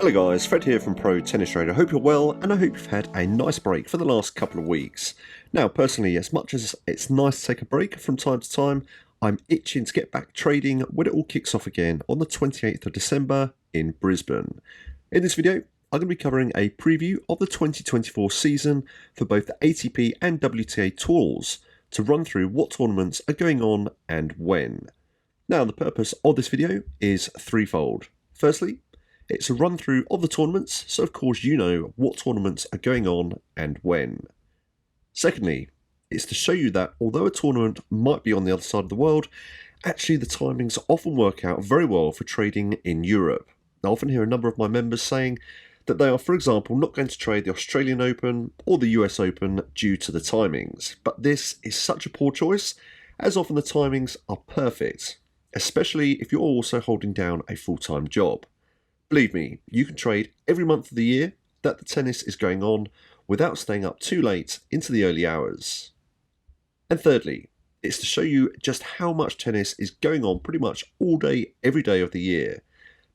Hello guys, Fred here from Pro Tennis Trader. Hope you're well, and I hope you've had a nice break for the last couple of weeks. Now, personally, as much as it's nice to take a break from time to time, I'm itching to get back trading when it all kicks off again on the 28th of December in Brisbane. In this video, I'm going to be covering a preview of the 2024 season for both the ATP and WTA Tours to run through what tournaments are going on and when. Now, the purpose of this video is threefold. Firstly, it's a run through of the tournaments, so of course you know what tournaments are going on and when. Secondly, it's to show you that although a tournament might be on the other side of the world, actually the timings often work out very well for trading in Europe. I often hear a number of my members saying that they are, for example, not going to trade the Australian Open or the US Open due to the timings. But this is such a poor choice, as often the timings are perfect, especially if you're also holding down a full-time job. Believe me, you can trade every month of the year that the tennis is going on without staying up too late into the early hours. And thirdly, it's to show you just how much tennis is going on pretty much all day, every day of the year.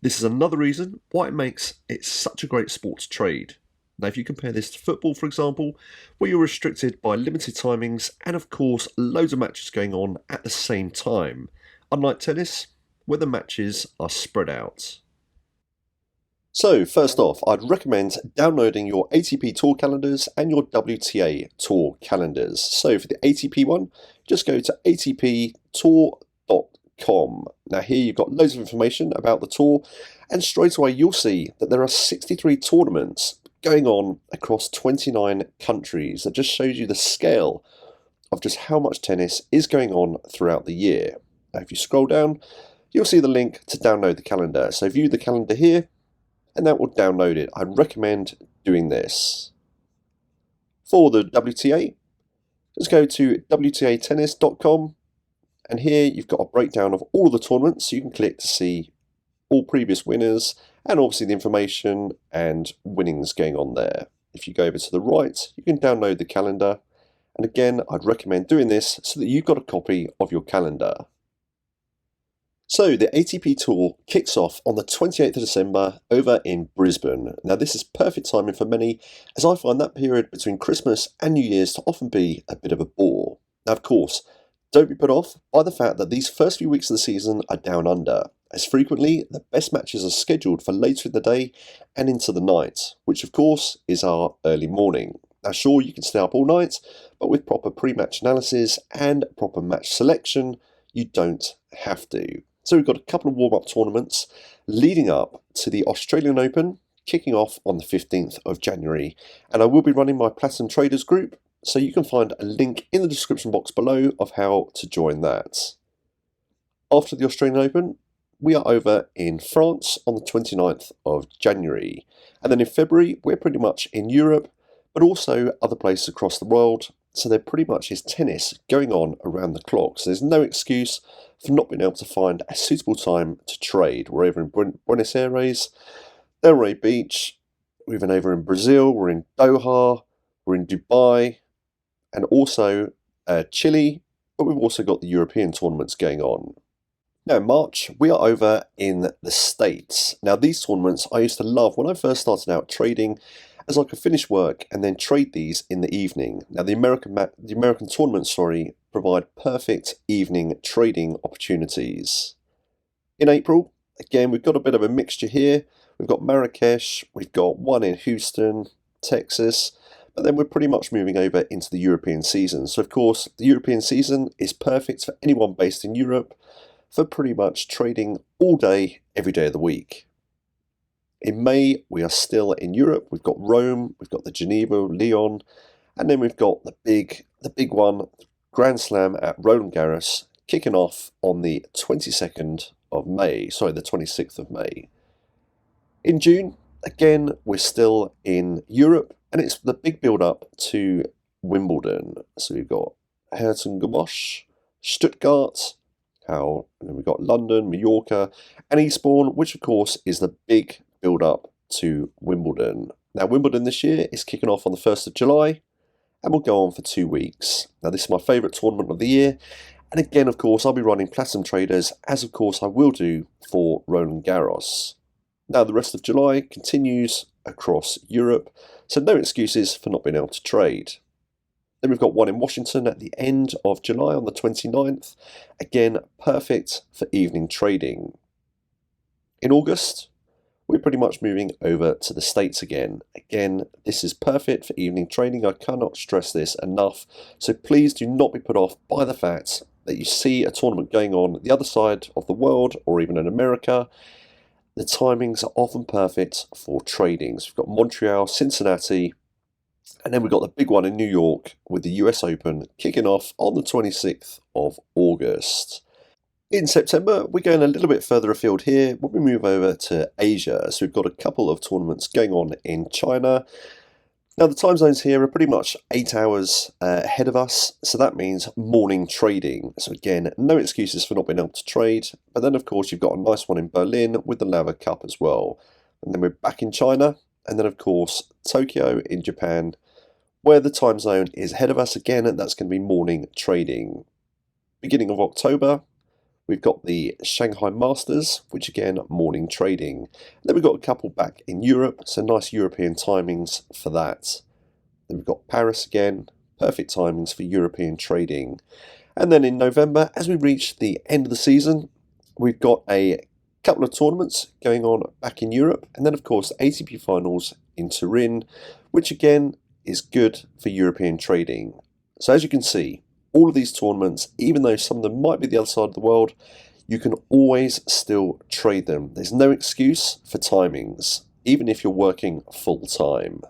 This is another reason why it makes it such a great sport to trade. Now, if you compare this to football, for example, where you're restricted by limited timings and, of course, loads of matches going on at the same time, unlike tennis, where the matches are spread out. So, first off, I'd recommend downloading your ATP Tour Calendars and your WTA Tour Calendars. So, for the ATP one, just go to atptour.com. Now, here you've got loads of information about the tour, and straight away you'll see that there are 63 tournaments going on across 29 countries. That just shows you the scale of just how much tennis is going on throughout the year. Now, if you scroll down, you'll see the link to download the calendar. So, view the calendar here, and that will download it. I'd recommend doing this. For the WTA, just go to WTAtennis.com, and here you've got a breakdown of all of the tournaments, so you can click to see all previous winners and obviously the information and winnings going on there. If you go over to the right, you can download the calendar, and again, I'd recommend doing this so that you've got a copy of your calendar. So, the ATP Tour kicks off on the 28th of December over in Brisbane. Now, this is perfect timing for many, as I find that period between Christmas and New Year's to often be a bit of a bore. Now, of course, don't be put off by the fact that these first few weeks of the season are down under, as frequently the best matches are scheduled for later in the day and into the night, which of course is our early morning. Now, sure, you can stay up all night, but with proper pre-match analysis and proper match selection, you don't have to. So we've got a couple of warm-up tournaments leading up to the Australian Open, kicking off on the 15th of January. And I will be running my Platinum Traders group, so you can find a link in the description box below of how to join that. After the Australian Open, we are over in France on the 29th of January. And then in February, we're pretty much in Europe, but also other places across the world. So there pretty much is tennis going on around the clock. So there's no excuse for not being able to find a suitable time to trade. We're over in Buenos Aires, Delray Beach, we're even over in Brazil, we're in Doha, we're in Dubai, and also Chile, but we've also got the European tournaments going on. Now in March, we are over in the States. Now these tournaments I used to love when I first started out trading, as I could finish work and then trade these in the evening. Now the American tournaments, provide perfect evening trading opportunities. In April, again, we've got a bit of a mixture here. We've got Marrakesh, we've got one in Houston, Texas, but then we're pretty much moving over into the European season. So of course, the European season is perfect for anyone based in Europe for pretty much trading all day, every day of the week. In May, we are still in Europe. We've got Rome, we've got the Geneva, Lyon, and then we've got the big one, Grand Slam at Roland Garros, kicking off on the 26th of May. In June, again, we're still in Europe, and it's the big build-up to Wimbledon. So we've got Herzogenaurach, Stuttgart, and then we've got London, Mallorca, and Eastbourne, which of course is the big build-up to Wimbledon. Now, Wimbledon this year is kicking off on the 1st of July, and will go on for 2 weeks. Now, this is my favourite tournament of the year, and again, of course, I'll be running Platinum Traders, as of course I will do for Roland Garros. Now the rest of July continues across Europe, so no excuses for not being able to trade. Then we've got one in Washington at the end of July on the 29th. Again, perfect for evening trading. In August, we're pretty much moving over to the States again. Again, this is perfect for evening trading. I cannot stress this enough. So please do not be put off by the fact that you see a tournament going on the other side of the world or even in America. The timings are often perfect for trading. So we've got Montreal, Cincinnati, and then we've got the big one in New York with the US Open kicking off on the 26th of August. In September, we're going a little bit further afield here when we move over to Asia. So we've got a couple of tournaments going on in China. Now the time zones here are pretty much 8 hours ahead of us, so that means morning trading. So again, no excuses for not being able to trade. But then of course you've got a nice one in Berlin with the Lava Cup as well. And then we're back in China, and then of course Tokyo in Japan, where the time zone is ahead of us again, and that's going to be morning trading. Beginning of October, we've got the Shanghai Masters, which again, morning trading. Then we've got a couple back in Europe, so nice European timings for that. Then we've got Paris again, perfect timings for European trading. And then in November, as we reach the end of the season, we've got a couple of tournaments going on back in Europe. And then of course, the ATP Finals in Turin, which again is good for European trading. So as you can see, all of these tournaments, even though some of them might be the other side of the world, you can always still trade them. There's no excuse for timings, even if you're working full time.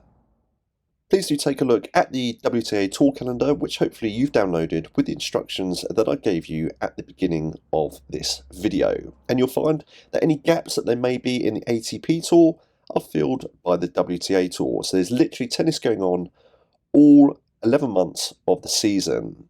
Please do take a look at the WTA Tour Calendar, which hopefully you've downloaded with the instructions that I gave you at the beginning of this video. And you'll find that any gaps that there may be in the ATP Tour are filled by the WTA Tour. So there's literally tennis going on all 11 months of the season.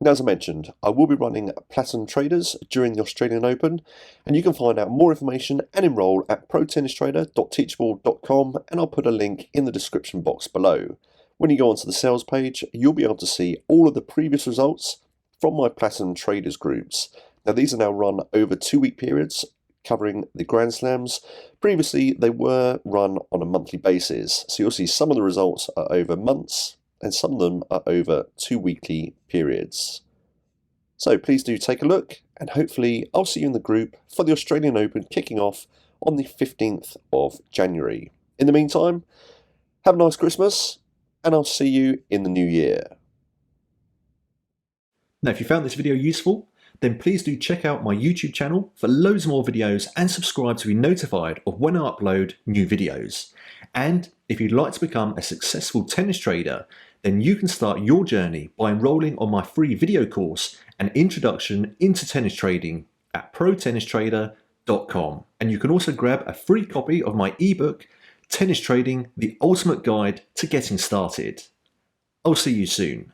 Now, as I mentioned, I will be running Platinum Traders during the Australian Open, and you can find out more information and enrol at protennistrader.teachable.com, and I'll put a link in the description box below. When you go onto the sales page, you'll be able to see all of the previous results from my Platinum Traders groups. Now, these are now run over 2-week periods, covering the Grand Slams. Previously, they were run on a monthly basis, so you'll see some of the results are over months, and some of them are over 2-weekly periods. So please do take a look, and hopefully I'll see you in the group for the Australian Open kicking off on the 15th of January. In the meantime, have a nice Christmas, and I'll see you in the new year. Now, if you found this video useful, then please do check out my YouTube channel for loads more videos and subscribe to be notified of when I upload new videos. And if you'd like to become a successful tennis trader, then you can start your journey by enrolling on my free video course, An Introduction into Tennis Trading, at protennistrader.com. And you can also grab a free copy of my ebook, Tennis Trading, the Ultimate Guide to Getting Started. I'll see you soon.